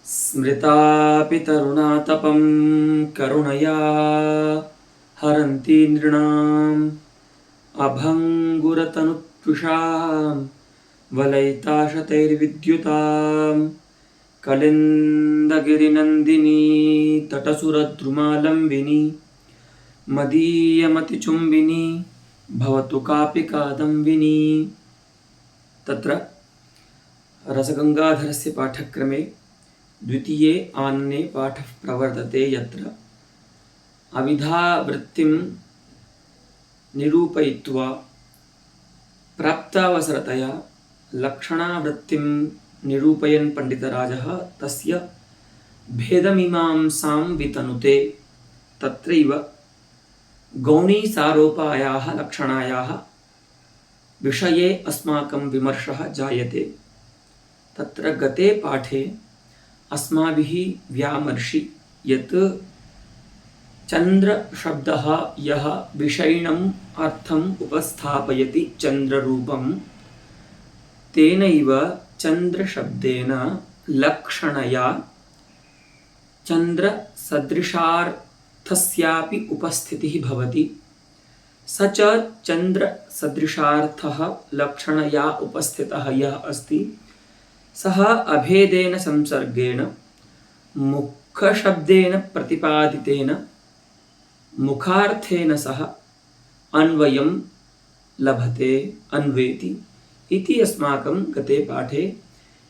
स्मृतापि तरुणातपं करुणया हरन्ति नृणाम् अभङ्गुरतनुत्विषां वलयिताशतैर्विद्युतां कलिन्दगिरिनन्दिनी तटसुरद्रुमालम्बिनी मदीयमतिचुम्बिनी भवतु कापि कादम्बिनी। तत्र रसगंगाधरस्य पाठक्रमे द्वितीये आनने पाठः प्रवर्तते यत्र अविधावृत्तिं निरूपयित्वा प्राप्तावसरतया लक्षणावृत्तिं निरूपयन् पंडितराजः तस्य भेदमीमांसां वितनुते। तत्रैव गौणीसारोपायाः लक्षणायाः विषये अस्माकं विमर्शः जायते। तत्र गते पाठे अस्माभिः व्यामर्शि यत् चंद्र शब्दः यः विषयिणम् अर्थम् उपस्थापयति चंद्ररूपं तेनैव चंद्र शब्देन लक्षणया चंद्र सदृशार्थस्यापि उपस्थितिः भवति। स च चंद्र सदृशार्थः लक्षणया उपस्थितः यः अस्ति सः अभेदेन संसर्गेण मुखशब्देन प्रतिपादितेन मुखार्थेन सह अन्वयं लभते अन्वेति इति अस्माकं गते पाठे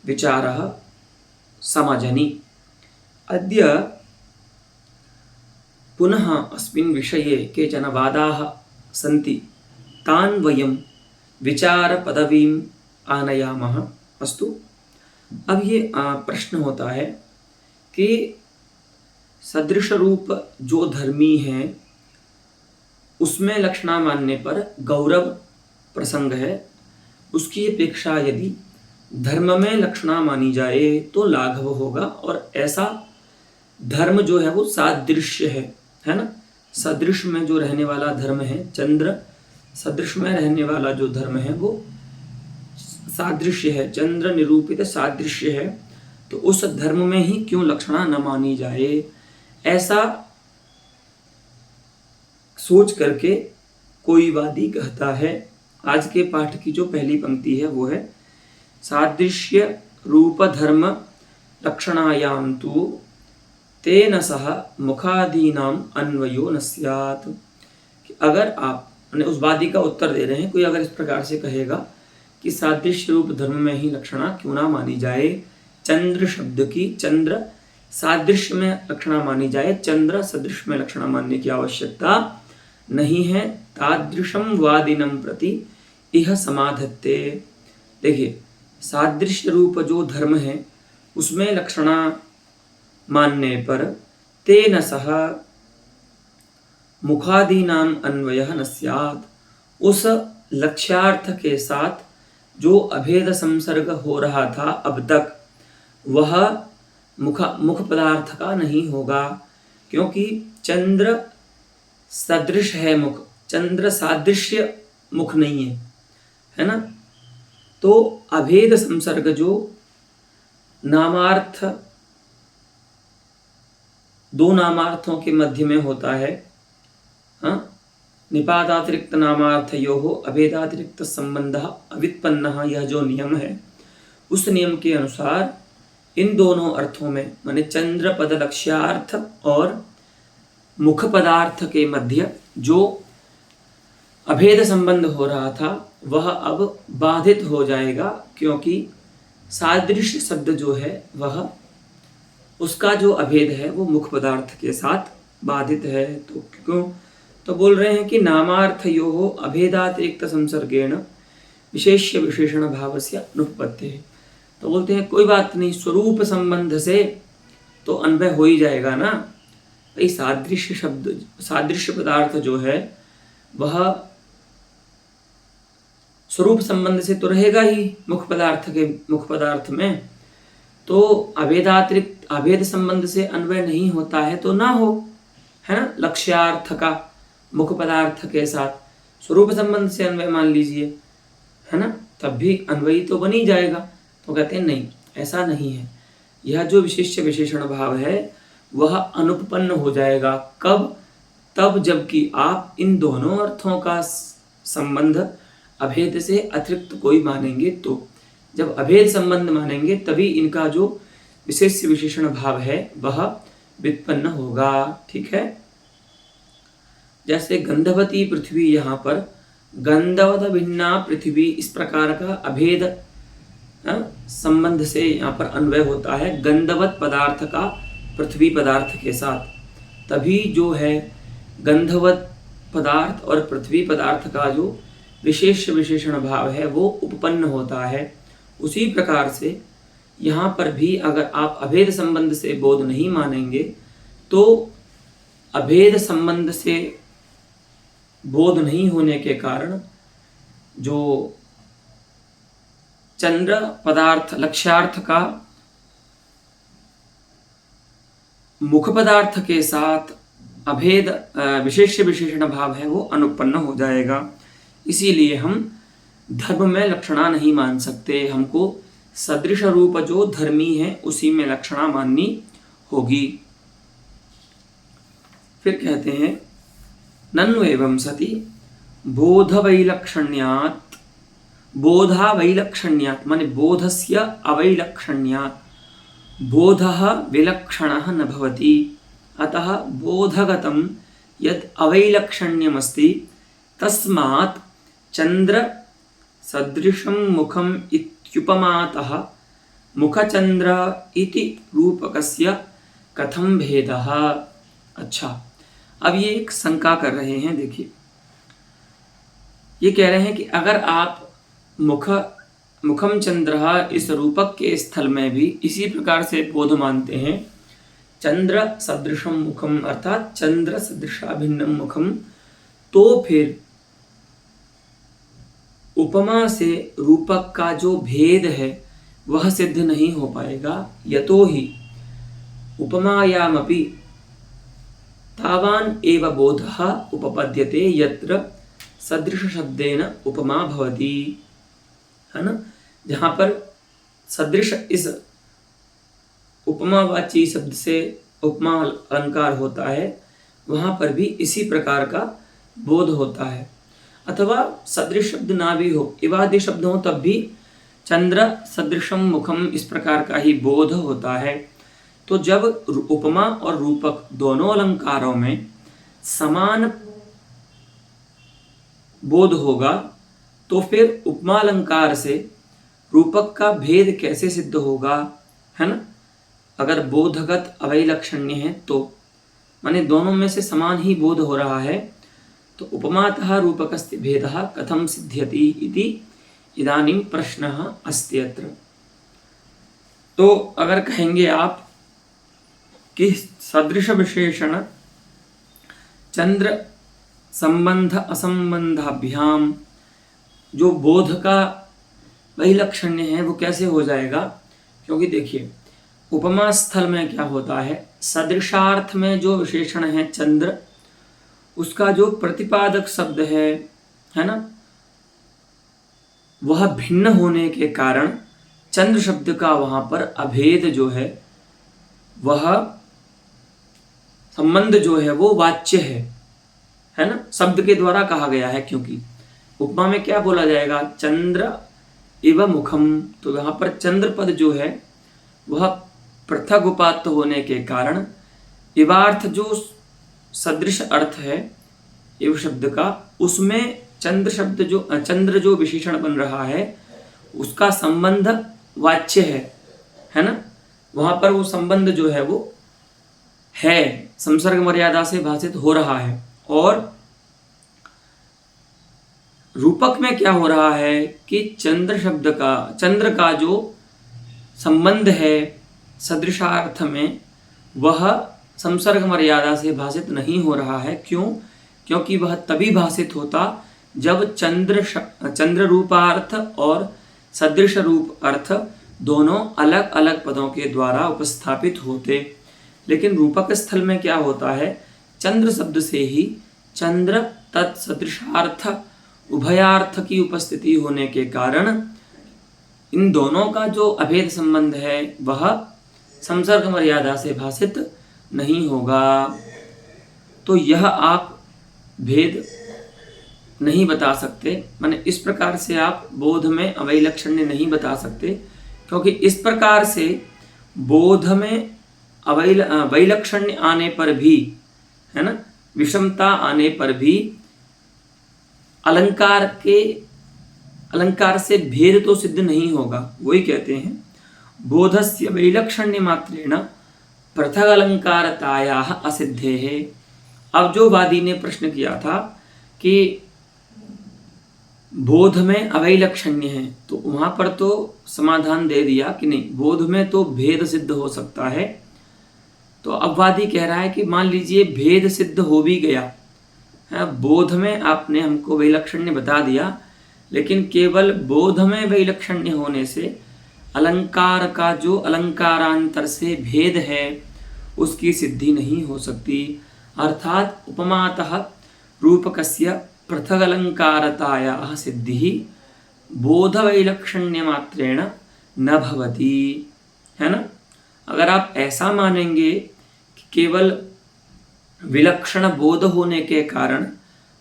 विचारः समजनि। अद्य पुनः अस्मिन् विषये केचन वादाः सन्ति, तान् वयं विचारपदवीम् आनयामः। अस्तु, अब ये प्रश्न होता है कि सदृश रूप जो धर्मी है उसमें लक्षणा मानने पर गौरव प्रसंग है, उसकी अपेक्षा यदि धर्म में लक्षणा मानी जाए तो लाघव होगा। और ऐसा धर्म जो है वो सादृश्य है ना। सदृश में जो रहने वाला धर्म है, चंद्र सदृश में रहने वाला जो धर्म है वो सादृश्य है, चंद्र निरूपित सादृश्य है। तो उस धर्म में ही क्यों लक्षणा न मानी जाए, ऐसा सोच करके कोई वादी कहता है। आज के पाठ की जो पहली पंक्ति है वो है सादृश्य रूप धर्म लक्षणायां तु तेन सह मुखादीनाम अन्वयो न स्यात्। अगर आप उस वादी का उत्तर दे रहे हैं, कोई अगर इस प्रकार से कहेगा कि सादृश्य रूप धर्म में ही लक्षणा क्यों ना मानी जाए, चंद्र शब्द की चंद्र सादृश्य में लक्षणा मानी जाए, चंद्र सदृश में लक्षणा मानने की आवश्यकता नहीं है। तादृशम वादिनम प्रति इह समाधत्ते। देखिए, सादृश्य रूप जो धर्म है उसमें लक्षणा मानने पर तेन सह मुखादीनाम अन्वयः न स्यात्, उस लक्ष्यार्थ के साथ जो अभेद संसर्ग हो रहा था अब तक वह मुख पदार्थ का नहीं होगा, क्योंकि चंद्र सदृश है मुख, चंद्र सादृश्य मुख नहीं है ना। तो अभेद संसर्ग जो नामार्थ, दो नामार्थों के मध्य में होता है, निपातातिरिक्त नामार्थयोः अभेदातिरिक्त संबंधः अवित्पन्नः, यह जो नियम है उस नियम के अनुसार इन दोनों अर्थों में, माने चंद्र पद लक्ष्यार्थ और मुख पदार्थ के मध्य जो अभेद संबंध हो रहा था वह अब बाधित हो जाएगा, क्योंकि सादृश्य शब्द जो है वह उसका जो अभेद है वो मुख पदार्थ के साथ बाधित है। तो क्यों, तो बोल रहे हैं कि नामार्थयोः अभेदातिरिक्त संसर्गेण विशेष्य विशेषण भावस्य अनुपपत्तिः। तो बोलते हैं कोई बात नहीं, स्वरूप संबंध से तो अन्वय हो ही जाएगा ना। भाई सादृश्य शब्द, सादृश्य पदार्थ जो है वह स्वरूप संबंध से तो रहेगा ही मुख पदार्थ में। तो अभेदातिरिक्त अभेद संबंध से अन्वय नहीं होता है तो ना हो, है ना। लक्ष्यार्थ का मुख पदार्थ के साथ स्वरूप संबंध से अन्वय मान लीजिए, है ना, तब भी अन्वयी तो बन ही जाएगा। तो कहते हैं नहीं, ऐसा नहीं है। यह जो विशेष्य विशेषण भाव है वह अनुपपन्न हो जाएगा। कब? तब जबकि आप इन दोनों अर्थों का संबंध अभेद से अतिरिक्त कोई मानेंगे तो। जब अभेद संबंध मानेंगे तभी इनका जो विशेष्य विशेषण भाव है वह व्युत्पन्न होगा। ठीक है, जैसे गंधवती पृथ्वी, यहाँ पर गंधवत भिन्ना पृथ्वी, इस प्रकार का अभेद संबंध से यहाँ पर अन्वय होता है गंधवत पदार्थ का पृथ्वी पदार्थ के साथ। तभी जो है गंधवत पदार्थ और पृथ्वी पदार्थ का जो विशेष विशेषण भाव है वो उपपन्न होता है। उसी प्रकार से यहाँ पर भी अगर आप अभेद संबंध से बोध नहीं मानेंगे तो अभेद संबंध से बोध नहीं होने के कारण जो चंद्र पदार्थ लक्ष्यार्थ का मुख पदार्थ के साथ अभेद विशेष विशेषण भाव है वो अनुपन्न हो जाएगा। इसीलिए हम धर्म में लक्षणा नहीं मान सकते, हमको सदृश रूप जो धर्मी है उसी में लक्षणा माननी होगी। फिर कहते हैं ननु एवं सति बोधवैलक्षण्यात्, बोधावैलक्षण्यात् माने बोधस्य अवैलक्षण्यात् बोधः विलक्षणः न भवति। अतः बोधगतं यद् अवैलक्षण्यमस्ति तस्मात् चंद्र सदृशं मुखम् इत्युपमातः मुखचंद्र इति रूपकस्य कथं भेदः। अच्छा, अब ये एक शंका कर रहे हैं। देखिए, ये कह रहे हैं कि अगर आप मुखम चंद्र इस रूपक के स्थल में भी इसी प्रकार से बोध मानते हैं, चंद्र सदृशम मुखम अर्थात चंद्र सदृशाभिन्नम मुखम, तो फिर उपमा से रूपक का जो भेद है वह सिद्ध नहीं हो पाएगा। यतो ही उपमायामपि तावान एव बोधः उपपद्यते यत्र सदृश शब्देन उपमा भवति, है ना। जहाँ पर सदृश इस उपमावाची शब्द से उपमा अलंकार होता है वहाँ पर भी इसी प्रकार का बोध होता है। अथवा सदृश शब्द ना भी हो, इवादि शब्द हो, तब भी चंद्र सदृशम मुखम इस प्रकार का ही बोध होता है। तो जब उपमा और रूपक दोनों अलंकारों में समान बोध होगा तो फिर उपमा अलंकार से रूपक का भेद कैसे सिद्ध होगा, है ना। अगर बोधगत अवैलक्षण्य है तो माने दोनों में से समान ही बोध हो रहा है, तो उपमातः रूपकस्य भेदः कथं सिद्ध्यति इति इदानीं प्रश्नः अस्ति अत्र। तो अगर कहेंगे आप कि सदृश विशेषण चंद्र संबंध असंबंधाभ्याम जो बोध का वैलक्षण्य है वो कैसे हो जाएगा, क्योंकि देखिए उपमा स्थल में क्या होता है, सदृशार्थ में जो विशेषण है चंद्र, उसका जो प्रतिपादक शब्द है ना, वह भिन्न होने के कारण चंद्र शब्द का वहां पर अभेद जो है वह संबंध जो है वो वाच्य है ना, शब्द के द्वारा कहा गया है। क्योंकि उपमा में क्या बोला जाएगा, चंद्र इव मुखम, तो यहाँ पर चंद्र पद जो है वह पृथक उपात्त होने के कारण इवार्थ जो सदृश अर्थ है इव शब्द का, उसमें चंद्र शब्द जो चंद्र जो विशेषण बन रहा है उसका संबंध वाच्य है ना। वहां पर वो संबंध जो है वो है, संसर्ग मर्यादा से भाषित हो रहा है। और रूपक में क्या हो रहा है कि चंद्र का जो संबंध है सदृशार्थ में वह संसर्ग मर्यादा से भाषित नहीं हो रहा है। क्यों? क्योंकि वह तभी भाषित होता जब चंद्र रूपार्थ और सदृश रूप अर्थ दोनों अलग अलग पदों के द्वारा उपस्थापित होते। लेकिन रूपक स्थल में क्या होता है, चंद्र शब्द से ही चंद्र तत्सदृशार्थ उभयार्थ की उपस्थिति होने के कारण इन दोनों का जो अभेद संबंध है वह संसर्ग मर्यादा से भाषित नहीं होगा। तो यह आप भेद नहीं बता सकते, माने इस प्रकार से आप बोध में अवैलक्षण्य नहीं बता सकते, क्योंकि इस प्रकार से बोध में वैलक्षण्य आने पर भी, है ना, विषमता आने पर भी अलंकार से भेद तो सिद्ध नहीं होगा। वही कहते हैं बोधस्य वैलक्षण्य मात्रेण पृथक अलंकारतायाः असिद्धेः। अब जो वादी ने प्रश्न किया था कि बोध में अवैलक्षण्य है, तो वहां पर तो समाधान दे दिया कि नहीं, बोध में तो भेद सिद्ध हो सकता है। तो अब वादी कह रहा है कि मान लीजिए भेद सिद्ध हो भी गया है, बोध में आपने हमको वैलक्षण्य बता दिया, लेकिन केवल बोध में वैलक्षण्य होने से अलंकार का जो अलंकारांतर से भेद है उसकी सिद्धि नहीं हो सकती। अर्थात उपमातः रूपकस्य पृथक अलंकारतायाः सिद्धि बोध वैलक्षण्य मात्रेण न भवति, है ना। अगर आप ऐसा मानेंगे कि केवल विलक्षण बोध होने के कारण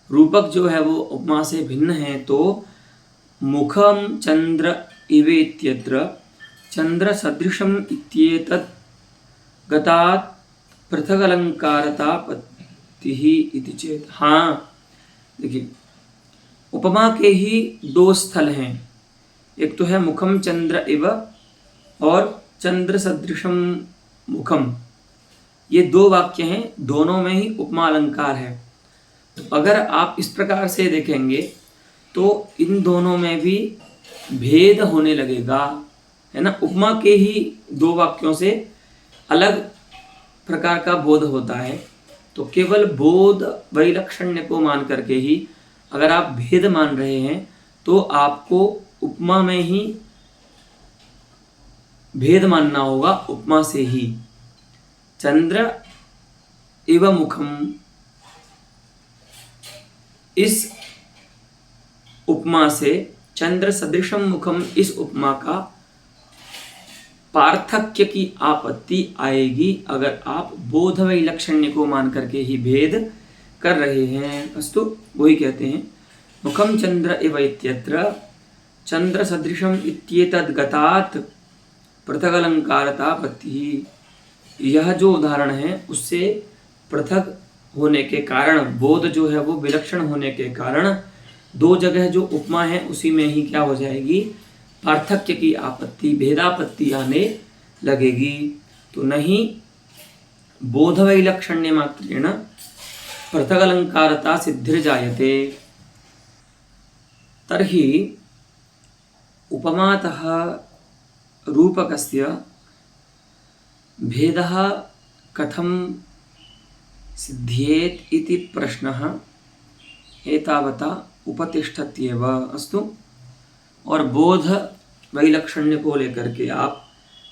रूपक जो है वो उपमा से भिन्न है, तो मुखम चंद्र इवेत्यत्र चंद्र सदृशम इत्येतत् गतात् पृथक अलंकारता पत्तिः इति चेत। हाँ देखिए, उपमा के ही दो स्थल हैं, एक तो है मुखम चंद्र इव और चंद्र सदृशम मुखम, ये दो वाक्य हैं, दोनों में ही उपमा अलंकार है। तो अगर आप इस प्रकार से देखेंगे तो इन दोनों में भी भेद होने लगेगा, है ना। उपमा के ही दो वाक्यों से अलग प्रकार का बोध होता है, तो केवल बोध वैलक्षण्य को मान करके ही अगर आप भेद मान रहे हैं तो आपको उपमा में ही भेद मानना होगा, उपमा से ही। चंद्र एवं मुखम, इस उपमा से चंद्र सदृशम मुखम, इस उपमा का पार्थक्य की आपत्ति आएगी अगर आप बोध वैलक्षण्य को मान करके ही भेद कर रहे हैं। अस्तु, वही कहते हैं मुखम चंद्र इव इत्यत्र चंद्र सदृशम इत्येतद् गतात् पृथक अलंकारता पत्ति। यह जो उदाहरण है उससे पृथक होने के कारण, बोध जो है वो विलक्षण होने के कारण दो जगह जो उपमा है उसी में ही क्या हो जाएगी, पार्थक्य की आपत्ति, भेदापत्ति आने लगेगी। तो नहीं बोध वैलक्षण्य मात्रेण पृथक अलंकारता सिद्धिर्जायते। तर्हि उपमातः रूपकस्य भेदः कथं सिद्ध्येत् इति प्रश्नः एतावता उपतिष्ठत्येव। अस्तु, और बोध वैलक्षण्य को लेकर के आप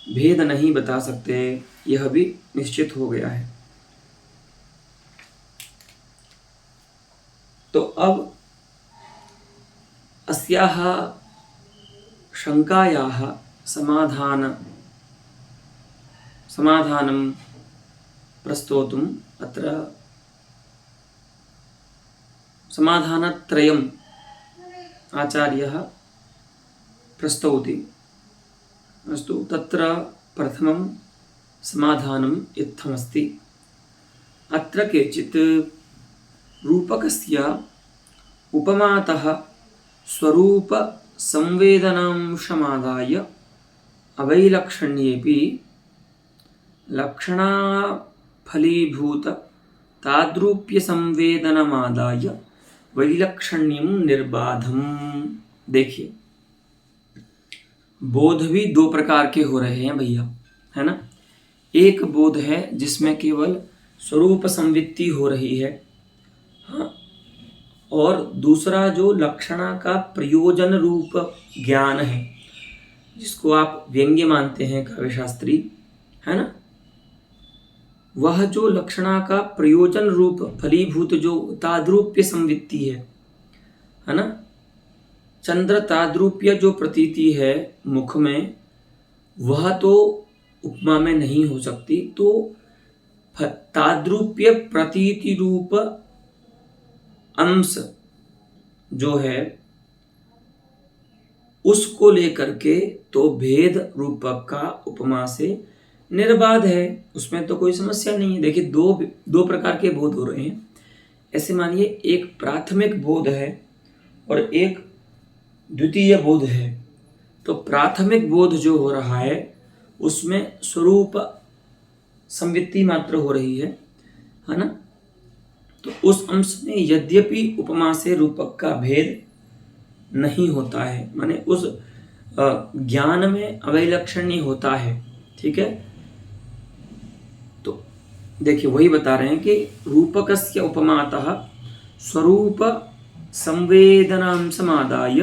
भेद नहीं बता सकते, यह भी निश्चित हो गया है। तो अब अस्याः शंकायाः समाधानं प्रस्तोतुम् अत्र समाधानत्रयम् आचार्यः प्रस्तौति। अस्तु, तत्र प्रथमं समाधानम् इत्थमस्ति। अत्र केचित् रूपकस्य उपमातः स्वरूप संवेदनांशमादाय अवैलक्षण्येपि लक्षणाफलीभूत ताद्रूप्य संवेदनमादाय वैलक्षण्यं निर्बाधम। देखिए, बोध भी दो प्रकार के हो रहे हैं भैया, है ना। एक बोध है जिसमें केवल स्वरूप संवित्ति हो रही है, हाँ, और दूसरा जो लक्षणा का प्रयोजन रूप ज्ञान है, जिसको आप व्यंग्य मानते हैं काव्यशास्त्री, है ना, वह जो लक्षणा का प्रयोजन रूप फलीभूत जो ताद्रूप्य संवित्ति है ना, चंद्र ताद्रूप्य जो प्रतीति है मुख में, वह तो उपमा में नहीं हो सकती। तो ताद्रूप्य प्रतीति रूप अंश जो है उसको लेकर के तो भेद रूपक का उपमा से निर्बाध है, उसमें तो कोई समस्या नहीं है। देखिए दो प्रकार के बोध हो रहे हैं। ऐसे मानिए एक प्राथमिक बोध है और एक द्वितीय बोध है। तो प्राथमिक बोध जो हो रहा है उसमें स्वरूप संवित्ति मात्र हो रही है ना। तो उस अंश में यद्यपि उपमा से रूपक का भेद नहीं होता है, माने उस ज्ञान में अवैलक्षण्य होता है। ठीक है, तो देखिए वही बता रहे हैं कि रूपकस्य उपमातः स्वरूप संवेदनांशमादाय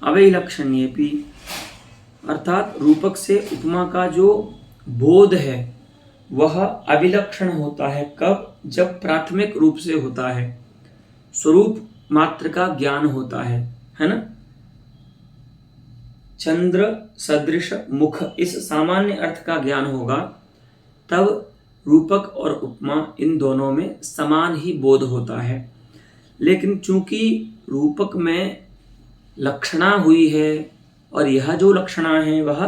अवैलक्षण्येपि, अर्थात रूपक से उपमा का जो बोध है वह अविलक्षण होता है। कब? जब प्राथमिक रूप से होता है, स्वरूप मात्र का ज्ञान होता है ना। चंद्र सदृश मुख, इस सामान्य अर्थ का ज्ञान होगा, तब रूपक और उपमा इन दोनों में समान ही बोध होता है। लेकिन चूंकि रूपक में लक्षणा हुई है और यह जो लक्षणा है वह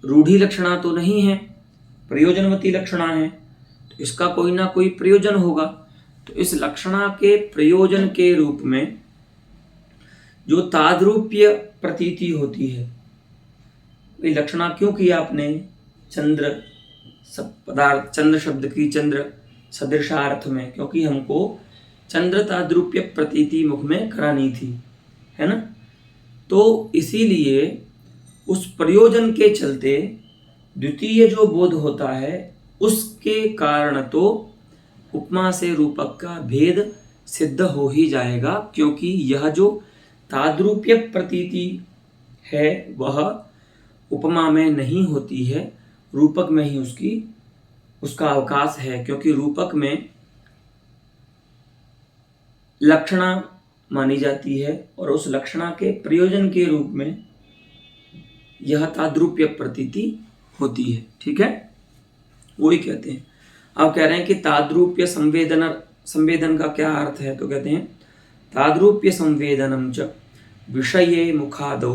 रूढ़ी लक्षणा तो नहीं है, प्रयोजनवती लक्षणा है, तो इसका कोई ना कोई प्रयोजन होगा। तो इस लक्षणा के प्रयोजन के रूप में जो ताद्रूप्य प्रतीति होती है, ये लक्षणा क्यों की आपने? चंद्र पदार्थ, चंद्र शब्द की चंद्र सदृशार्थ में, क्योंकि हमको चंद्र ताद्रूप्य प्रतीति मुख में करानी थी, है ना। तो इसीलिए उस प्रयोजन के चलते द्वितीय जो बोध होता है उसके कारण तो उपमा से रूपक का भेद सिद्ध हो ही जाएगा, क्योंकि यह जो ताद्रूप्य प्रतीति है वह उपमा में नहीं होती है, रूपक में ही उसका अवकाश है। क्योंकि रूपक में लक्षणा मानी जाती है और उस लक्षणा के प्रयोजन के रूप में यह ताद्रूप्य प्रतीति होती है। ठीक है, वही कहते हैं। अब कह रहे हैं कि ताद्रूप्य संवेदन का क्या अर्थ है? तो कहते हैं ताद्रूप्य संवेदनम च विषये मुखादौ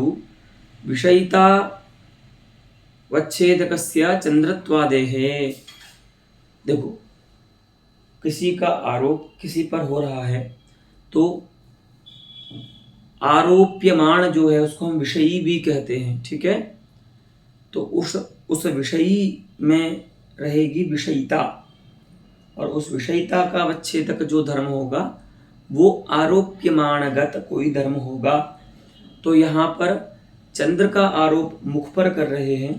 विषयिता वच्छेदकस्य चंद्रत्वादेः। देखो, किसी का आरोप किसी पर हो रहा है तो आरोप्यमाण जो है उसको हम विषयी भी कहते हैं। ठीक है, तो उस विषयी में रहेगी विषयिता, और उस विषयिता का वच्छेदक जो धर्म होगा वो आरोप्यमाणगत कोई धर्म होगा। तो यहाँ पर चंद्र का आरोप मुख पर कर रहे हैं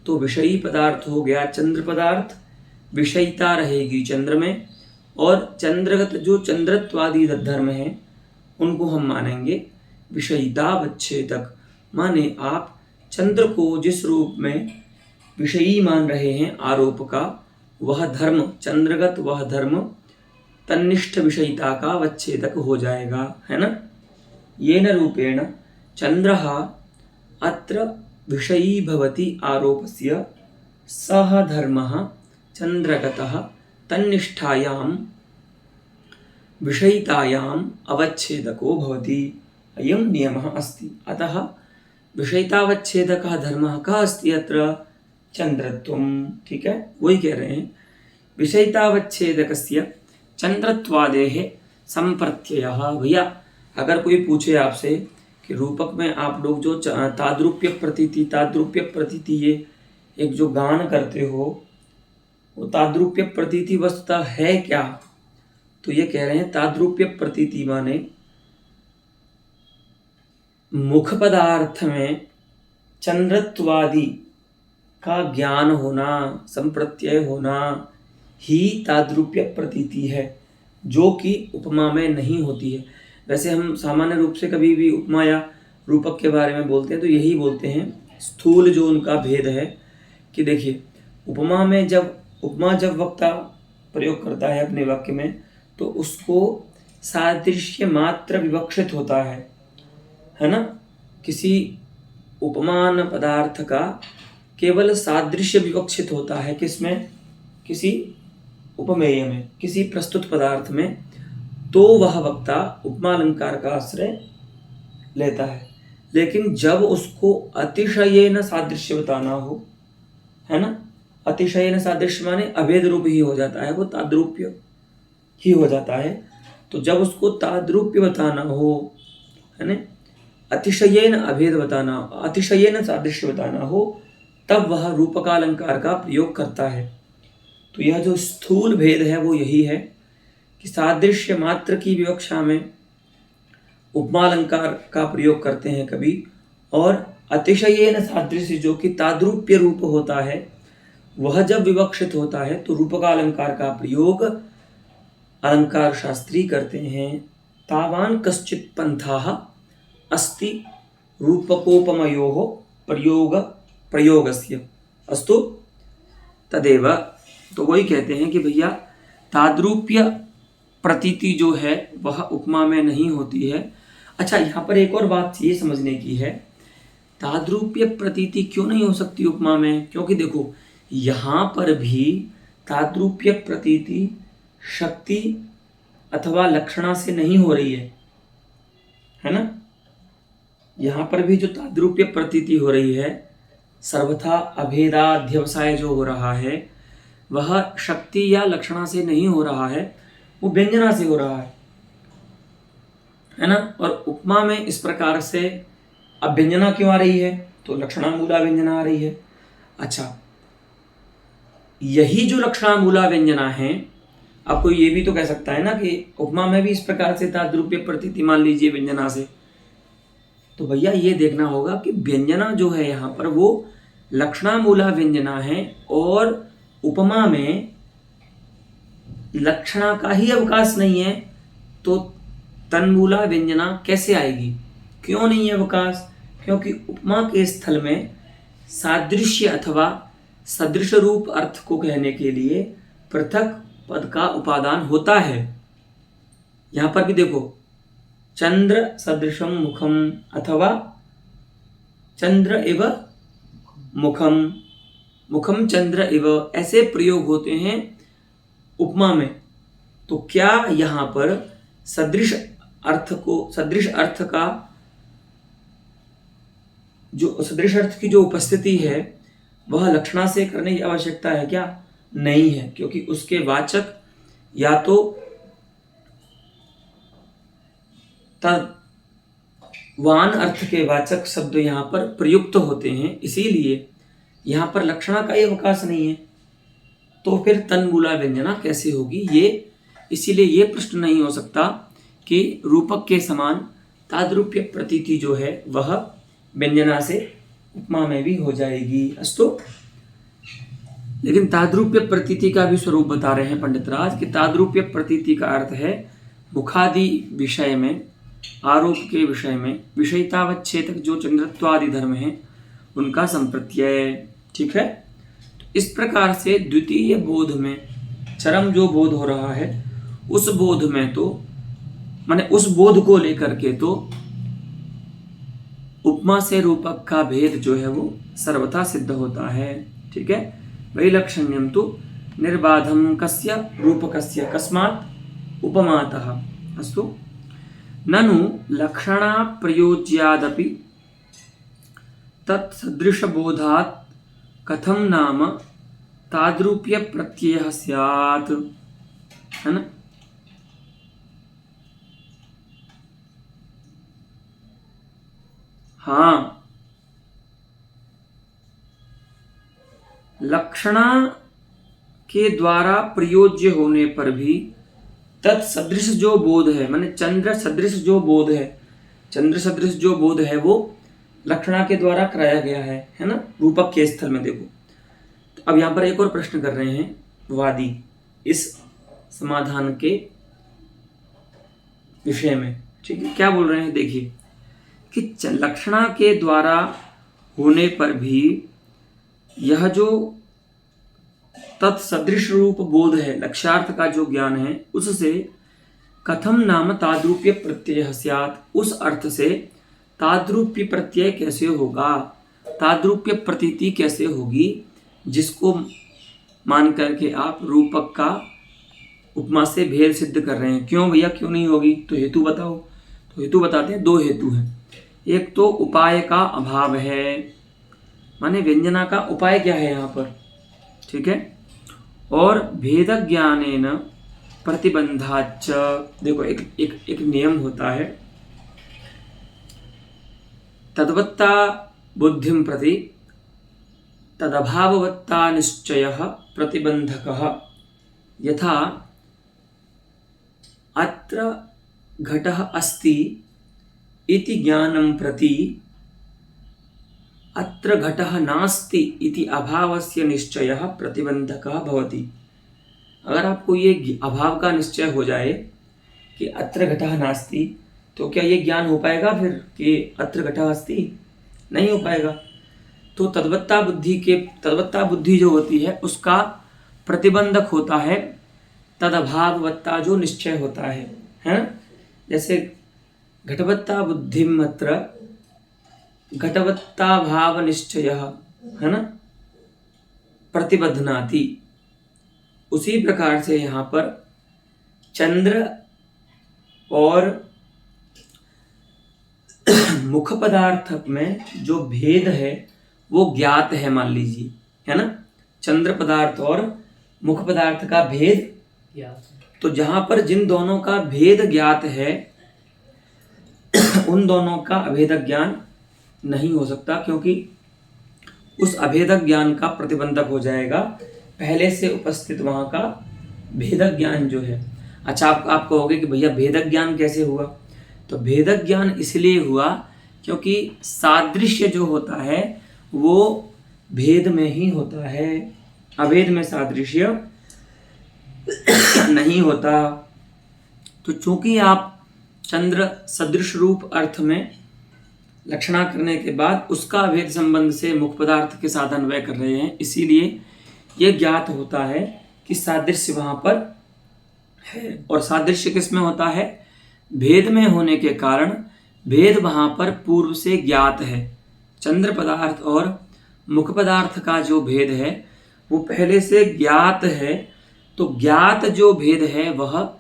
तो विषयी पदार्थ हो गया चंद्र पदार्थ, विषयिता रहेगी चंद्र में, और चंद्रगत जो चंद्रत्वादि धर्म है उनको हम मानेंगे विषयितावच्छेदक। माने आप चंद्र को जिस रूप में विषयी मान रहे हैं आरोप का, वह धर्म चंद्रगत वह धर्म तन्निष्ठ विषयिता का वच्छेदक हो जाएगा, है ना। येन रूपेण चंद्रः अत्र विषयी भवति आरोपस्य सह धर्मः चंद्रगतः तन्निष्ठायां विषयितायाम् अवच्छेदको भवति। अयं नियमः अस्ति। अतः विषयितावच्छेदकः धर्मः कः अस्ति अत्र? चंद्रत्वम। ठीक है, वही कह रहे हैं विषयितावच्छेदकस्य चंद्रत्वादेः संप्रत्ययः। भैया अगर कोई पूछे आपसे कि रूपक में आप लोग जो ताद्रूप्य प्रतीति ये एक जो गान करते हो वो ताद्रूप्य प्रतीति वस्तुतः है क्या? तो ये कह रहे हैं ताद्रूप्य प्रतीति माने मुख पदार्थ में चंद्रत्वादि का ज्ञान होना, संप्रत्यय होना ही ताद्रूप्य प्रतीति है, जो कि उपमा में नहीं होती है। वैसे हम सामान्य रूप से कभी भी उपमा या रूपक के बारे में बोलते हैं तो यही बोलते हैं, स्थूल जो उनका भेद है कि देखिए उपमा जब वक्ता प्रयोग करता है अपने वाक्य में तो उसको सादृश्य मात्र विवक्षित होता है ना। किसी उपमान पदार्थ का केवल सादृश्य विवक्षित होता है किसमें, किसी उपमेय में, किसी प्रस्तुत पदार्थ में, तो वह वक्ता उपमा अलंकार का आश्रय लेता है। लेकिन जब उसको अतिशयेन सादृश्य बताना हो, है ना, अतिशयेन सादृश्य माने अभेद रूप ही हो जाता है, वो ताद्रूप्य ही हो जाता है। तो जब उसको ताद्रूप्य बताना हो, है ना, अतिशयेन अभेद बताना, अतिशयेन सादृश्य बताना हो, तब वह रूपकालंकार का प्रयोग करता है। तो यह जो स्थूल भेद है वो यही है कि सादृश्य मात्र की विवक्षा में उपमालंकार का प्रयोग करते हैं कभी, और अतिशयेन सादृश्य जो कि ताद्रूप्य रूप होता है वह जब विवक्षित होता है तो रूपकालंकार का प्रयोग अलंकार शास्त्री करते हैं। तावान कश्चित पंथाः अस्ति रूपकोपमयोः प्रयोगस्य अस्तु तदेव। तो वही कहते हैं कि भैया ताद्रूप्य प्रतीति जो है वह उपमा में नहीं होती है। अच्छा, यहाँ पर एक और बात ये समझने की है, ताद्रूप्य प्रतीति क्यों नहीं हो सकती उपमा में? क्योंकि देखो यहाँ पर भी ताद्रूप्य प्रतीति शक्ति अथवा लक्षणा से नहीं हो रही है ना। यहाँ पर भी जो ताद्रूप्य प्रतीति हो रही है, सर्वथा अभेदाध्यवसाय जो हो रहा है वह शक्ति या लक्षणा से नहीं हो रहा है, वो व्यंजना से हो रहा है ना। और उपमा में इस प्रकार से अब व्यंजना क्यों आ रही है? तो लक्षणामूला व्यंजना आ रही है। अच्छा, यही जो लक्षणामूला व्यंजना है, अब कोई ये भी तो कह सकता है ना कि उपमा में भी इस प्रकार से ताद्रूप्य प्रतीति मान लीजिए व्यंजना से। तो भैया ये देखना होगा कि व्यंजना जो है यहाँ पर वो लक्षणामूला व्यंजना है, और उपमा में लक्षणा का ही अवकाश नहीं है, तो तन्मूला व्यंजना कैसे आएगी? क्यों नहीं है अवकाश? क्योंकि उपमा के स्थल में सादृश्य अथवा सदृश रूप अर्थ को कहने के लिए पृथक पद का उपादान होता है। यहां पर भी देखो, चंद्र सदृशम मुखम अथवा चंद्र इव मुखम, मुखम चंद्र इव, ऐसे प्रयोग होते हैं उपमा में। तो क्या यहाँ पर सदृश अर्थ का जो सदृश अर्थ की जो उपस्थिति है वह लक्षणा से करने की आवश्यकता है क्या? नहीं है, क्योंकि उसके वाचक या तो वान अर्थ के वाचक शब्द यहाँ पर प्रयुक्त होते हैं, इसीलिए यहाँ पर लक्षणा का ही अवकाश नहीं है। तो फिर तन्मूला व्यंजना कैसे होगी? ये इसीलिए ये प्रश्न नहीं हो सकता कि रूपक के समान ताद्रूप्य प्रतीति जो है वह व्यंजना से उपमा में भी हो जाएगी। अस्तु, लेकिन ताद्रूप्य प्रतीति का भी स्वरूप बता रहे हैं पंडित राज कि ताद्रूप्य प्रतीति का अर्थ है मुखादि विषय में, आरोप के विषय में विषयतावच्छेदक जो चंद्रत्वादि धर्म हैं उनका संप्रत्यय। ठीक है, तो इस प्रकार से द्वितीय बोध में चरम जो बोध हो रहा है उस बोध में तो माने उस बोध को लेकर के तो उपमा से रूपक का भेद जो है वो सर्वथा सिद्ध होता है। ठीक है, वैलक्षण्यम तो निर्बाधम कस्य रूपकस्य कस्मात् उपमातः। अस्तु, ननु लक्षणा प्रयोज्यादपि तत्सदृशबोधात् कथम नाम ताद्रूप्य प्रत्ययः स्यात्, है ना। हाँ, लक्षणा के द्वारा प्रयोज्य होने पर भी तत्सदृश जो बोध है, माने चंद्र सदृश जो बोध है, चंद्र सदृश जो बोध है वो लक्षणा के द्वारा कराया गया है ना, रूपक के स्थल में। देखो, तो अब यहाँ पर एक और प्रश्न कर रहे हैं वादी इस समाधान के विषय में। ठीक है, क्या बोल रहे हैं? देखिए कि लक्षणा के द्वारा होने पर भी यह जो तत्सदृश रूप बोध है, लक्ष्यार्थ का जो ज्ञान है, उससे कथम नाम ताद्रूप्य प्रत्यय स्यात्, उस अर्थ से ताद्रूप्य प्रत्यय कैसे होगा, ताद्रूप्य प्रतीति कैसे होगी, जिसको मान करके आप रूपक का उपमा से भेद सिद्ध कर रहे हैं। क्यों भैया, क्यों नहीं होगी? तो हेतु बताओ। तो हेतु बताते हैं, दो हेतु हैं। एक तो उपाय का अभाव है, माने व्यंजना का उपाय क्या है यहाँ पर, ठीक है। और भेद ज्ञानेन प्रतिबंधाच, देखो एक नियम होता है, तद्वत्ता बुद्धिं प्रति तदभाववत्ता निश्चयः प्रतिबंधकः, यथा अत्र घटः अस्ति इति ज्ञानं प्रति अत्र घटः नास्ति इति अभावस्य निश्चयः प्रतिबंधकः भवति। अगर आपको ये अभाव का निश्चय हो जाए कि अत्र घटः नास्ति, तो क्या ये ज्ञान हो पाएगा फिर कि अत्र घटः अस्ति? नहीं हो पाएगा। तो तद्वत्ता बुद्धि जो होती है उसका प्रतिबंधक होता है तदभाववत्ता जो निश्चय होता है। जैसे घटवत्ता बुद्धिम अत्र घटवत्ता भाव निश्चय, है ना, प्रतिबद्धनाति। उसी प्रकार से यहाँ पर चंद्र और मुख पदार्थ में जो भेद है वो ज्ञात है, मान लीजिए, है ना। चंद्र पदार्थ और मुख पदार्थ का भेद तो जहां पर जिन दोनों का भेद ज्ञात है उन दोनों का अभेदक ज्ञान नहीं हो सकता, क्योंकि उस अभेदक ज्ञान का प्रतिबंधक हो जाएगा पहले से उपस्थित वहां का भेदक ज्ञान जो है। अच्छा, आप कहोगे कि भैया भेदक ज्ञान कैसे हुआ? तो भेदक ज्ञान इसलिए हुआ क्योंकि सादृश्य जो होता है वो भेद में ही होता है, अभेद में सादृश्य नहीं होता। तो चूंकि आप चंद्र सदृश रूप अर्थ में लक्षणा करने के बाद उसका अभेद संबंध से मुख पदार्थ के साथ अन्वय कर रहे हैं, इसीलिए यह ज्ञात होता है कि सादृश्य वहां पर है। और सादृश्य किस में होता है? भेद में होने के कारण भेद वहां पर पूर्व से ज्ञात है। चंद्र पदार्थ और मुख पदार्थ का जो भेद है वो पहले से ज्ञात है। तो ज्ञात जो भेद है वह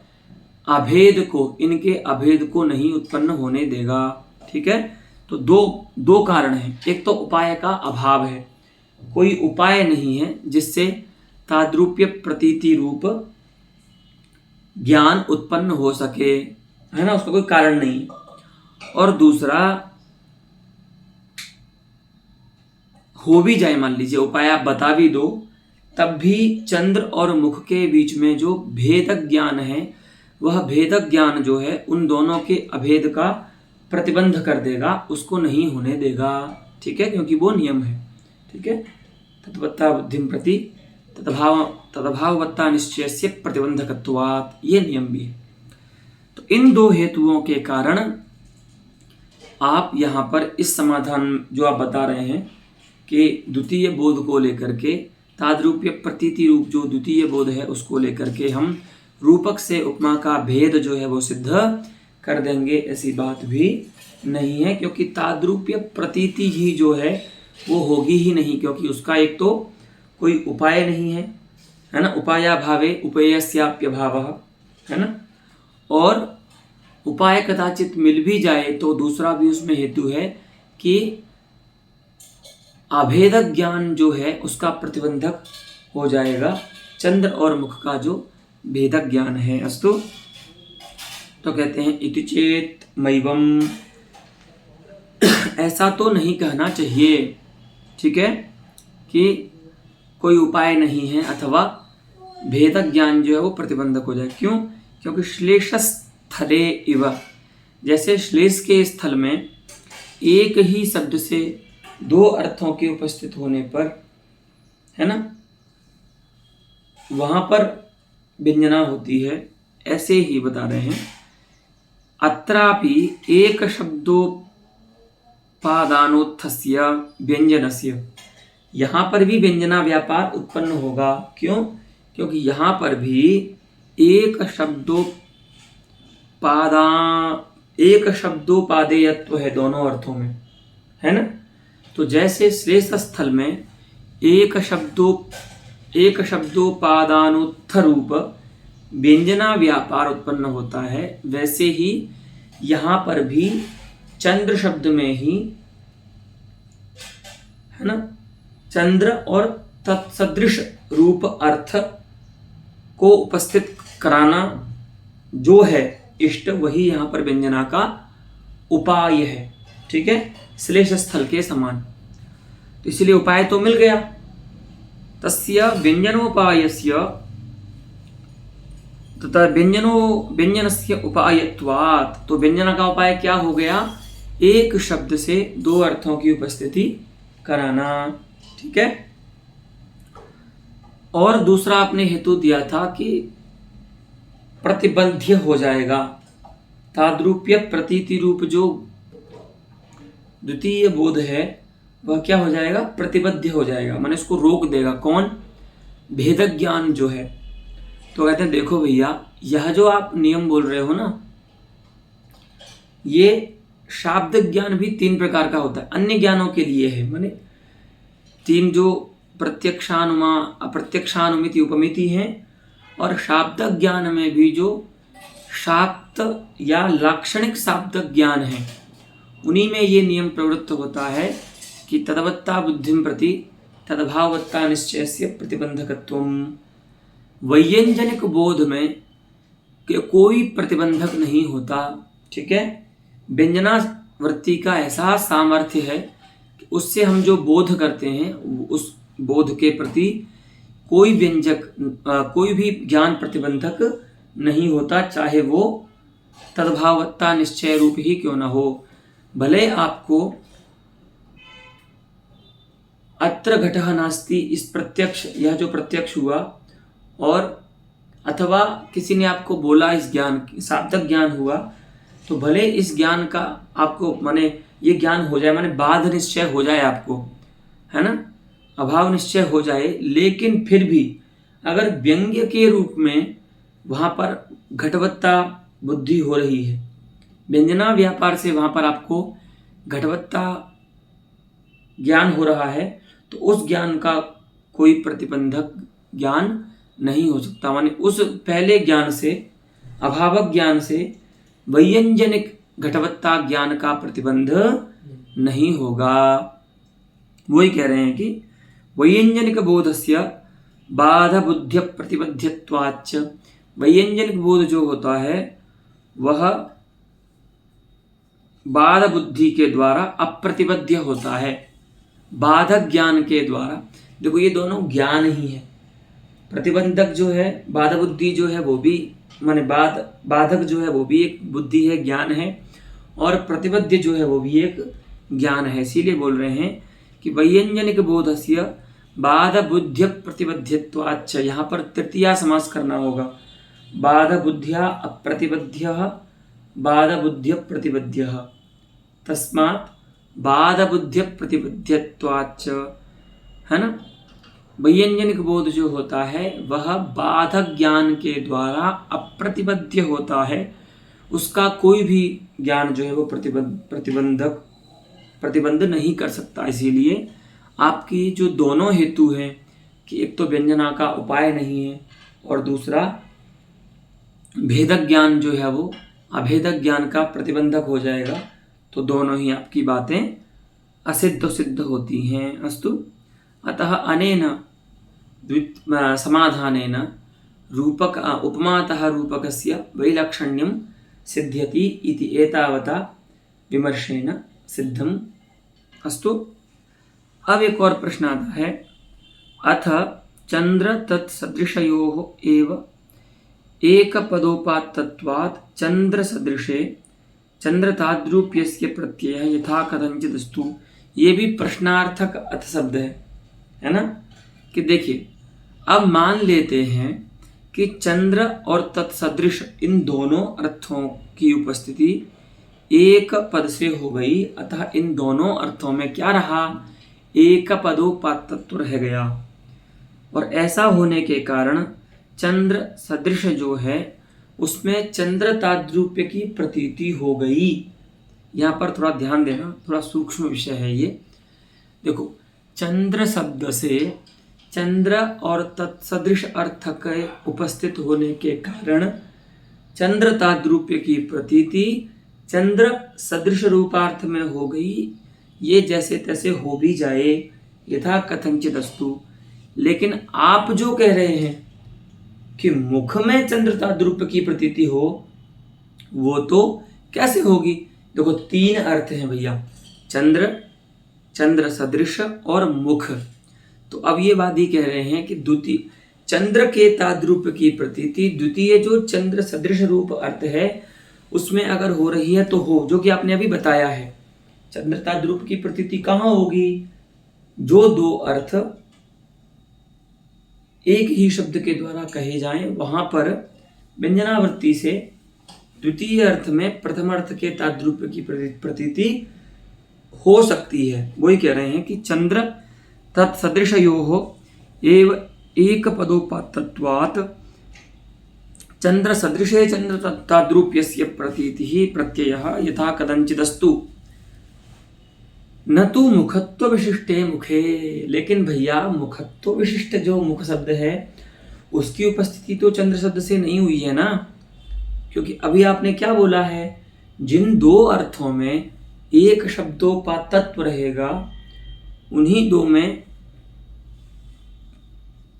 अभेद को, इनके अभेद को नहीं उत्पन्न होने देगा, ठीक है। तो दो कारण हैं। एक तो उपाय का अभाव है, कोई उपाय नहीं है जिससे ताद्रूप्य प्रतीति रूप ज्ञान उत्पन्न हो सके, है ना, उसका कोई कारण नहीं। और दूसरा, हो भी जाए मान लीजिए उपाय आप बता भी दो, तब भी चंद्र और मुख के बीच में जो भेदक ज्ञान है वह भेदक ज्ञान जो है उन दोनों के अभेद का प्रतिबंध कर देगा, उसको नहीं होने देगा, ठीक है, क्योंकि वो नियम है, ठीक है। तद्वत्ता बुद्धिं प्रति तदभाववत्ता निश्चयस्य प्रतिबंधकत्वात्, ये नियम भी है। तो इन दो हेतुओं के कारण आप यहाँ पर इस समाधान जो आप बता रहे हैं कि द्वितीय बोध को लेकर के, ताद्रूप्य प्रतीति रूप जो द्वितीय बोध है उसको लेकर के हम रूपक से उपमा का भेद जो है वो सिद्ध कर देंगे, ऐसी बात भी नहीं है, क्योंकि ताद्रूप्य प्रतीति ही जो है वो होगी ही नहीं, क्योंकि उसका एक तो कोई उपाय नहीं है, है ना, उपायाभावे उपेयस्याप्य भावः, है ना। और उपाय कदाचित मिल भी जाए तो दूसरा भी उसमें हेतु है कि अभेदक ज्ञान जो है उसका प्रतिबंधक हो जाएगा चंद्र और मुख का जो भेदक ज्ञान है। अस्तु, तो कहते हैं इति चेत मैवम, ऐसा तो नहीं कहना चाहिए, ठीक है, कि कोई उपाय नहीं है अथवा भेदक ज्ञान जो है वो प्रतिबंधक हो जाए। क्यों? क्योंकि श्लेष स्थले इव, जैसे श्लेष के स्थल में एक ही शब्द से दो अर्थों के उपस्थित होने पर, है ना, वहां पर व्यंजना होती है, ऐसे ही बता रहे हैं। अत्रापि एक शब्दोपादानोत्थस्य व्यंजनस्य, यहाँ पर भी व्यंजना व्यापार उत्पन्न होगा। क्यों? क्योंकि यहाँ पर भी एक एक शब्दोपादेयत्व है दोनों अर्थों में, है ना। तो जैसे श्रेष्ठ स्थल में एक शब्दोपादानोत्तर रूप व्यंजना व्यापार उत्पन्न होता है, वैसे ही यहाँ पर भी चंद्र शब्द में ही, है ना, चंद्र और तत्सदृश रूप अर्थ को उपस्थित कराना जो है इष्ट, वही यहाँ पर व्यंजना का उपाय है। ठीक है, श्लेष स्थल के समान। तो इसलिए उपाय तो मिल गया। तस्य व्यंजनोपायस्य तथा व्यंजनस्य उपायत्वात्, तो व्यंजना का उपाय क्या हो गया? एक शब्द से दो अर्थों की उपस्थिति कराना। ठीक है। और दूसरा आपने हेतु दिया था कि प्रतिबंध्य हो जाएगा। ताद्रूप्य प्रतीति रूप जो द्वितीय बोध है वह क्या हो जाएगा? प्रतिबद्ध हो जाएगा, माने इसको रोक देगा। कौन? भेद ज्ञान जो है। तो कहते हैं देखो भैया, यह जो आप नियम बोल रहे हो ना, ये शाब्दिक ज्ञान भी तीन प्रकार का होता है, अन्य ज्ञानों के लिए है। माने तीन जो प्रत्यक्षानुमा, अप्रत्यक्षानुमिति, उपमिति हैं, और शाब्दिक ज्ञान में भी जो शाक्त या लाक्षणिक शाब्दिक ज्ञान है, उन्हीं में ये नियम प्रवृत्त होता है कि तदवत्ता बुद्धिं प्रति तदभावत्ता निश्चयस्य प्रतिबंधकत्वम। वैयंजनिक बोध में कोई प्रतिबंधक नहीं होता। ठीक है। व्यंजना वृत्ति का ऐसा सामर्थ्य है कि उससे हम जो बोध करते हैं, उस बोध के प्रति कोई व्यंजक, कोई भी ज्ञान प्रतिबंधक नहीं होता, चाहे वो तद्भावत्ता निश्चय रूप ही क्यों न हो। भले आपको अत्र घटः नास्ति, इस प्रत्यक्ष, यह जो प्रत्यक्ष हुआ, और अथवा किसी ने आपको बोला इस ज्ञान, शाब्दिक ज्ञान हुआ, तो भले इस ज्ञान का आपको, माने ये ज्ञान हो जाए, माने बाध निश्चय हो जाए आपको, है ना, अभाव निश्चय हो जाए, लेकिन फिर भी अगर व्यंग्य के रूप में वहाँ पर घटवत्ता बुद्धि हो रही है, व्यंजना व्यापार से वहाँ पर आपको घटवत्ता ज्ञान हो रहा है, तो उस ज्ञान का कोई प्रतिबंधक ज्ञान नहीं हो सकता। माने उस पहले ज्ञान से, अभावक ज्ञान से वैयंजनिक घटवत्ता ज्ञान का प्रतिबंध नहीं होगा। वही कह रहे हैं कि वैयंजनिक बोधस्य बाध बुद्ध्य प्रतिबद्धत्वाच्च, वैयंजनिक बोध जो होता है वह बाध बुद्धि के द्वारा अप्रतिबद्ध होता है, बाधक ज्ञान के द्वारा। देखो ये दोनों ज्ञान ही है। प्रतिबंधक जो है, बाध बुद्धि जो है वो भी, माने बाधक जो है वो भी एक बुद्धि है, ज्ञान है, और प्रतिबद्ध जो है वो भी एक ज्ञान है। इसीलिए बोल रहे हैं कि वैयंजनिक बोधस्य बाध बुद्ध्य प्रतिबद्धत्वाच्च, यहाँ पर तृतीया समास करना होगा। बाध बुद्ध्या अप्रतिबद्ध्यः बाध बुद्ध्य प्रतिबद्ध्यः, तस्मात् बाध बुद्ध्य प्रतिबद्धत्वाच्च, है ना। वैयंजनिक बोध जो होता है वह बाधक ज्ञान के द्वारा अप्रतिबद्ध होता है, उसका कोई भी ज्ञान जो है वो प्रतिबंध नहीं कर सकता। इसीलिए आपकी जो दोनों हेतु हैं कि एक तो व्यंजना का उपाय नहीं है, और दूसरा भेदक ज्ञान जो है वो अभेदक ज्ञान का प्रतिबंधक हो जाएगा, तो दोनों ही आपकी बातें असिद्ध सिद्ध होती हैं। अस्तु, अतः अनेन समाधानेन रूपक उपमातः रूपकस्य वैलक्षण्यं सिद्ध्यति इति एतावता विमर्शेन सिद्धम। अस्तु, अब एक और प्रश्न आता है, अथ चंद्र तत्सदृशयोः एव एकपदोपात्तत्वात् चंद्र सदृशे चंद्रताद्रूप्यस्य प्रत्ययः यथा कथंचिदस्तु। ये भी प्रश्नार्थक अथ शब्द है ना। कि देखिए, अब मान लेते हैं कि चंद्र और तत्सदृश इन दोनों अर्थों की उपस्थिति एक पद से हो गई, अतः इन दोनों अर्थों में क्या रहा? एक पदोपात्तत्व रह गया। और ऐसा होने के कारण चंद्र सदृश जो है उसमें चंद्र ताद्रूप्य की प्रतीति हो गई। यहाँ पर थोड़ा ध्यान देना, थोड़ा सूक्ष्म विषय है ये। देखो, चंद्र शब्द से चंद्र और तत्सदृश अर्थ के उपस्थित होने के कारण चंद्र ताद्रूप्य की प्रतीति चंद्र सदृश रूपार्थ में हो गई। ये जैसे तैसे हो भी जाए, यथा कथंचित अस्तु। लेकिन आप जो कह रहे हैं कि मुख में चंद्र ताद्रूप्य की प्रतीति हो, वो तो कैसे होगी? देखो, तीन अर्थ हैं भैया, चंद्र, चंद्र सदृश और मुख। तो अब ये वादी कह रहे हैं कि द्वितीय चंद्र के ताद्रूप्य की प्रतीति द्वितीय जो चंद्र सदृश रूप अर्थ है उसमें अगर हो रही है तो हो, जो कि आपने अभी बताया है। चंद्र ताद्रूप की प्रतीति कहाँ होगी? जो दो अर्थ एक ही शब्द के द्वारा कहे जाएं, वहां पर व्यंजनावृत्ति से द्वितीय अर्थ में प्रथम अर्थ के ताद्रूप्य की प्रतीति हो सकती है। वही कह रहे हैं कि चंद्र तत्सदृशयोः एव एक पदोपात्तत्वात् चंद्र सदृशे चंद्र ताद्रूप्यस्य प्रतीतिः प्रत्ययः यथा कदंचिदस्तु न तो मुखत्व विशिष्टे मुखे। लेकिन भैया, मुखत्व विशिष्ट जो मुख शब्द है उसकी उपस्थिति तो चंद्र शब्द से नहीं हुई है ना, क्योंकि अभी आपने क्या बोला है? जिन दो अर्थों में एक शब्दोपात्तत्व रहेगा उन्हीं दो में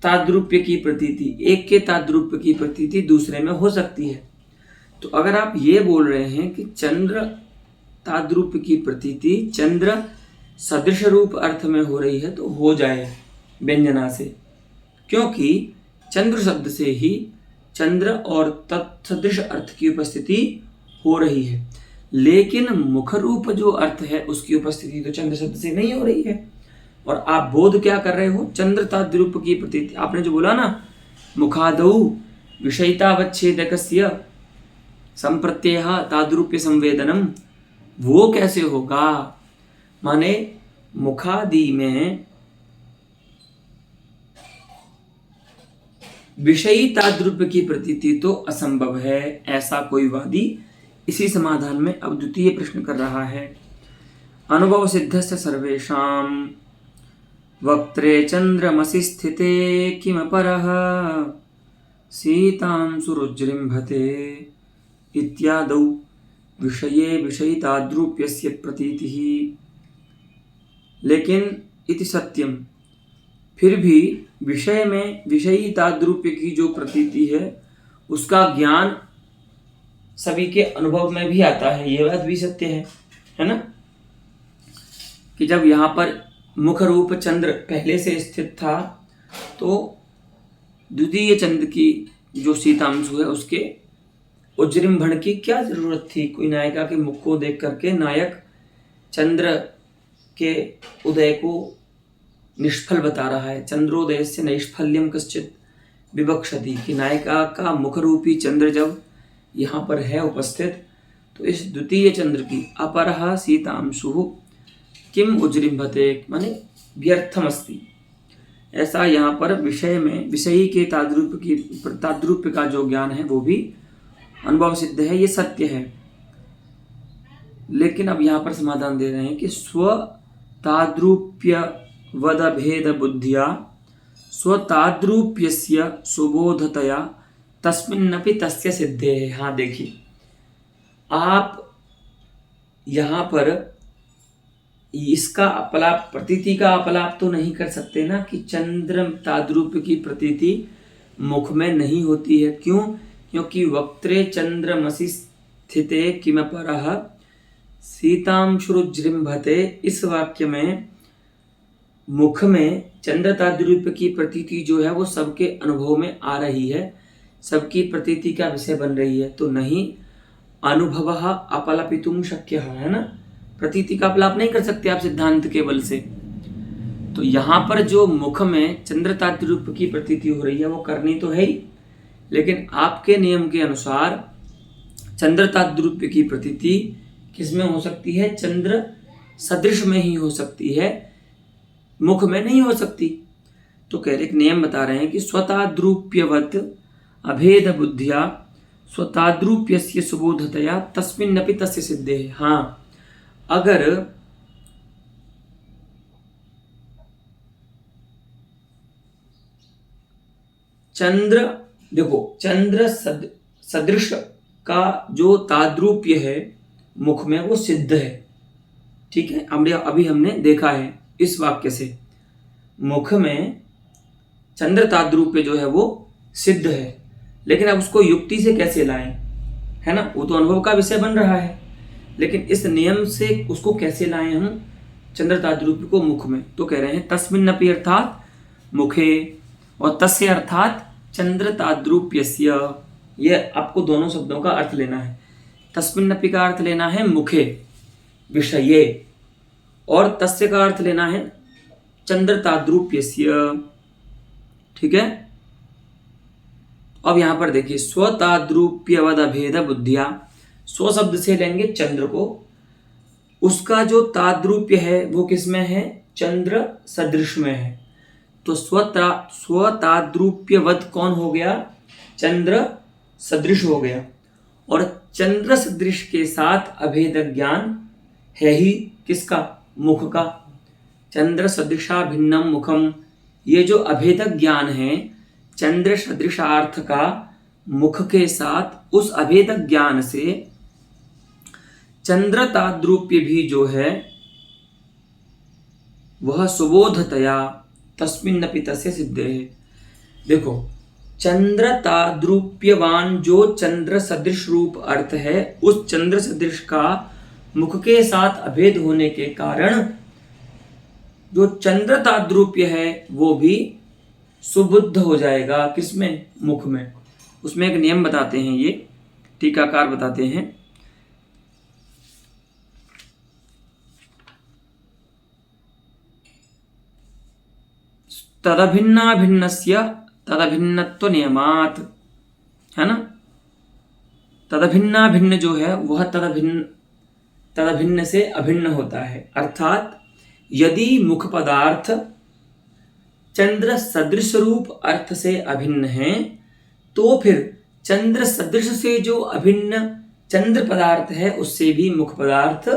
ताद्रूप्य की प्रतीति, एक के ताद्रूप्य की प्रतीति दूसरे में हो सकती है। तो अगर आप ये बोल रहे हैं कि चंद्र ताद्रूप्य की प्रतीति चंद्र सदृश रूप अर्थ में हो रही है, तो हो जाए व्यंजना से, क्योंकि चंद्र शब्द से ही चंद्र और तत्सदृश अर्थ की उपस्थिति हो रही है। लेकिन मुख रूप जो अर्थ है उसकी उपस्थिति तो चंद्र शब्द से नहीं हो रही है। और आप बोध क्या कर रहे हो? चंद्र ताद्रूप की प्रतीति। आपने जो बोला ना, मुखादौ विषयितावच्छेदकस्य संप्रत्ययः ताद्रूप्य संवेदनम, वो कैसे होगा? माने मुखादि में विषयी ताद्रूप्य की प्रतीति तो असंभव है, ऐसा कोई वादी इसी समाधान में अब द्वितीय प्रश्न कर रहा है। अनुभव सिद्धस्य सर्वेषां वक्त्रे चंद्रमसि स्थिते किमपरः सीतां सुरुज्जृम्भते इत्यादौ विषये विषयिताद्रूप्यस्य प्रतीतिः। लेकिन इति सत्यम, फिर भी विषय में विषयी ताद्रूप्य की जो प्रतीति है उसका ज्ञान सभी के अनुभव में भी आता है। ये बात भी सत्य है ना, कि जब यहाँ पर मुख रूप चंद्र पहले से स्थित था तो द्वितीय चंद्र की जो सीतांशु है उसके उज्जृंभण की क्या जरूरत थी? कोई नायिका के मुख को देख करके नायक चंद्र के उदय को निष्फल बता रहा है। चंद्रोदय से नैष्फल्यम कश्चित विवक्षति, कि नायिका का मुख रूपी चंद्र जब यहाँ पर है उपस्थित, तो इस द्वितीय चंद्र की अपरः सीतांशु किम उज्जृंभते, माने व्यर्थमस्ति। ऐसा यहाँ पर विषय में विषयी के ताद्रूप्य का जो ज्ञान है वो भी अनुभव सिद्ध है, ये सत्य है। लेकिन अब यहाँ पर समाधान दे रहे हैं कि स्व ताद्रूप्य वद भेद बुद्धिया स्वताद्रूप्यस्य सुबोधतया तस्मिन्नपि तस्य सिद्धे। हाँ देखिए, आप यहाँ पर इसका अपलाप, प्रतीति का अपलाप तो नहीं कर सकते ना कि चंद्र ताद्रूप्य की प्रतीति मुख में नहीं होती है। क्यों? क्योंकि वक्त्रे चंद्रमसि स्थिते किमपरः सीतांशुरुज्जृम्भते, इस वाक्य में मुख में चंद्र ताद्रूप्य की प्रतीति जो है वो सबके अनुभव में आ रही है, सबकी प्रतीति का विषय बन रही है। तो नहीं अनुभवः अपलपितुम शक्यः, है ना, प्रतीति का अपलाप नहीं कर सकते आप सिद्धांत के बल से। तो यहाँ पर जो मुख में चंद्र ताद्रूप्य की प्रतीति हो रही है वो करनी तो है ही, लेकिन आपके नियम के अनुसार चंद्र ताद्रूप्य की प्रतीति किसमें हो सकती है? चंद्र सदृश में ही हो सकती है, मुख में नहीं हो सकती। तो कह रहे नियम बता रहे हैं कि स्वताद्रूप्यवत अभेद बुद्धिया स्वताद्रूप्यस्य सुबोधतया तस्मिन्नपि तस्य सिद्धेः। हाँ, अगर चंद्र, देखो चंद्र सदृश का जो ताद्रूप्य है मुख में वो सिद्ध है, ठीक है। अभी हमने देखा है इस वाक्य से मुख में चंद्र ताद्रूप्य जो है वो सिद्ध है, लेकिन अब उसको युक्ति से कैसे लाएं, है ना, वो तो अनुभव का विषय बन रहा है, लेकिन इस नियम से उसको कैसे लाएं हम चंद्र ताद्रूप्य को मुख में। तो कह रहे हैं तस्मिन्नपि अर्थात मुखे और तस्य अर्थात चंद्र ताद्रूप्यस्य। ये आपको दोनों शब्दों का अर्थ लेना है। तस्मिन्नपि का अर्थ लेना है मुखे विषये और तस्य का अर्थ लेना है चंद्र ताद्रूप्यस्य, ठीक है। अब यहां पर देखिए स्वताद्रूप्यवद अभेद बुद्धिया, स्व शब्द से लेंगे चंद्र को, उसका जो ताद्रूप्य है वो किसमें है, चंद्र सदृश में है। तो स्वताद्रूप्यवद कौन हो गया, चंद्र सदृश हो गया, और चंद्र सदृश के साथ अभेद ज्ञान है ही किसका, मुख का। चंद्र सदृशा भिन्नम मुखम, ये जो अभेद ज्ञान है चंद्र सदृशार्थ का मुख के साथ, उस अभेद ज्ञान से चंद्र ताद्रूप्य भी जो है वह सुबोधतया तस्मिन्नपि तस्य सिद्धे है। देखो चंद्र ताद्रूप्यवान जो चंद्र सदृश रूप अर्थ है, उस चंद्र सदृश का मुख के साथ अभेद होने के कारण जो चंद्र ताद्रूप्य है वो भी सुबुद्ध हो जाएगा, किसमें, मुख में। उसमें एक नियम बताते हैं, ये टीकाकार बताते हैं। तदभिन्नाभिन्नस्य तदभिन्नत्व नियमात्, है ना। तदभिन्नाभिन्न जो है वह तदभिन्न से अभिन्न होता है, अर्थात यदि मुख पदार्थ चंद्र सदृश रूप अर्थ से अभिन्न है तो फिर चंद्र सदृश से जो अभिन्न चंद्र पदार्थ है उससे भी मुख पदार्थ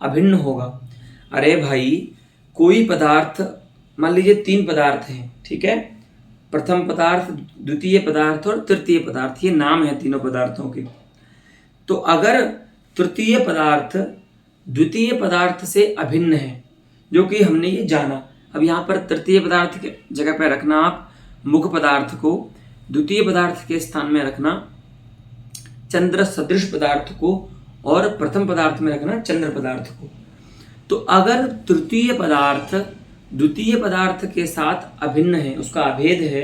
अभिन्न होगा। अरे भाई, कोई पदार्थ, मान लीजिए 3 पदार्थ हैं, ठीक है, प्रथम पदार्थ, द्वितीय पदार्थ और तृतीय पदार्थ, ये नाम है तीनों पदार्थों के। तो अगर तृतीय पदार्थ द्वितीय पदार्थ से अभिन्न है, जो कि हमने ये जाना, अब यहाँ पर तृतीय पदार्थ के जगह पर रखना आप मुख पदार्थ को, द्वितीय पदार्थ के स्थान में रखना चंद्र सदृश पदार्थ को, और प्रथम पदार्थ में रखना चंद्र पदार्थ को। तो अगर तृतीय पदार्थ द्वितीय पदार्थ के साथ अभिन्न है, उसका अभेद है,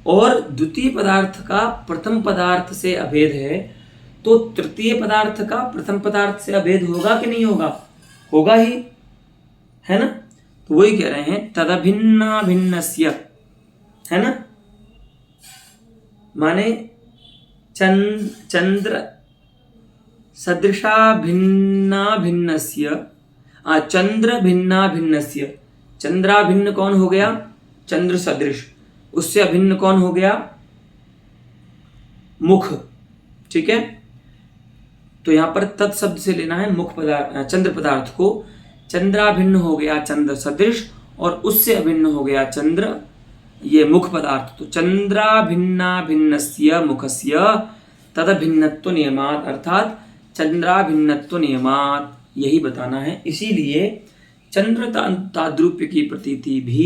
और द्वितीय पदार्थ का प्रथम पदार्थ से अभेद है, तो तृतीय पदार्थ का प्रथम पदार्थ से अभेद होगा कि नहीं होगा, होगा ही, है ना। तो वही कह रहे हैं तदभिन्नाभिन्नस्य, है ना, माने चंद्र सदृशा भिन्ना भिन्नस्य, चंद्र भिन्ना भिन्नस्य, चंद्राभिन्न कौन हो गया, चंद्र सदृश, उससे अभिन्न कौन हो गया, मुख, ठीक है। तो यहां पर तत्शब्द से लेना है मुख पदार्थ, चंद्र पदार्थ को। चंद्राभिन्न हो गया चंद्र सदृश, और उससे अभिन्न हो गया चंद्र, ये मुख पदार्थ। तो चंद्राभिन्ना भिन्नस्य मुखस्य तदभिन्नत्व नियमात्, अर्थात चंद्राभिन्नत्व नियमात्, यही बताना है। इसीलिए चंद्र ताद्रूप्य की प्रतीति भी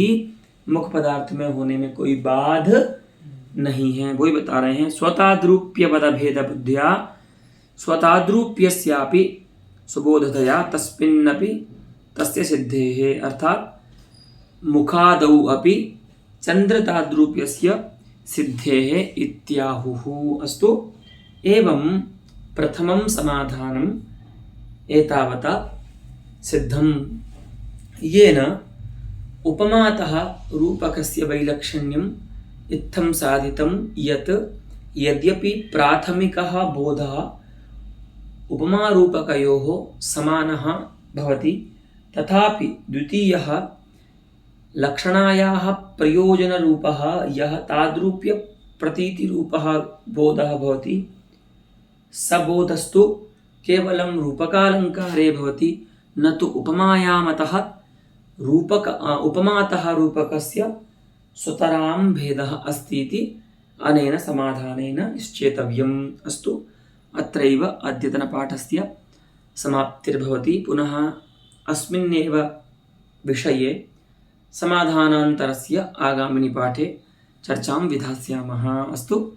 मुख पदार्थ में होने में कोई बाध नहीं है, वही बता रहे हैं। स्वताद्रूप्य पदभेद बुद्धिया स्वताद्रूप्यस्यापि सुबोधतया तस्मिन्नपि तस्य सिद्धेः, अर्थात मुखादौ अपि चंद्रताद्रूप्यस्य सिद्धेः इत्याहुः। अस्तु, एवं प्रथमं समाधानम् एतावता सिद्धम्। येन उपमातः रूपकस्य वैलक्षण्यम् इत्थं साधितं यत् यद्यपि प्राथमिकः बोधः उपमारूपकयोः समानः भवति, तथापि द्वितीयः लक्षणायाः प्रयोजनरूपः यः ताद्रूप्य प्रतीतिरूपः बोधः भवति, स बोधस्तु केवलं रूपकालङ्कारे भवति, न तु उपमायामतः उपमातः रूपकस्य सुतरां भेदः अस्ति इति अनेन समाधानेन निश्चेतव्यम्। अस्तु, अत्रैव अद्यतनपाठस्य समाप्तिर्भवति। पुनः अस्मिन्नेव विषये समाधानान्तरस्य आगामिनि पाठे चर्चां विधास्यामः। अस्तु।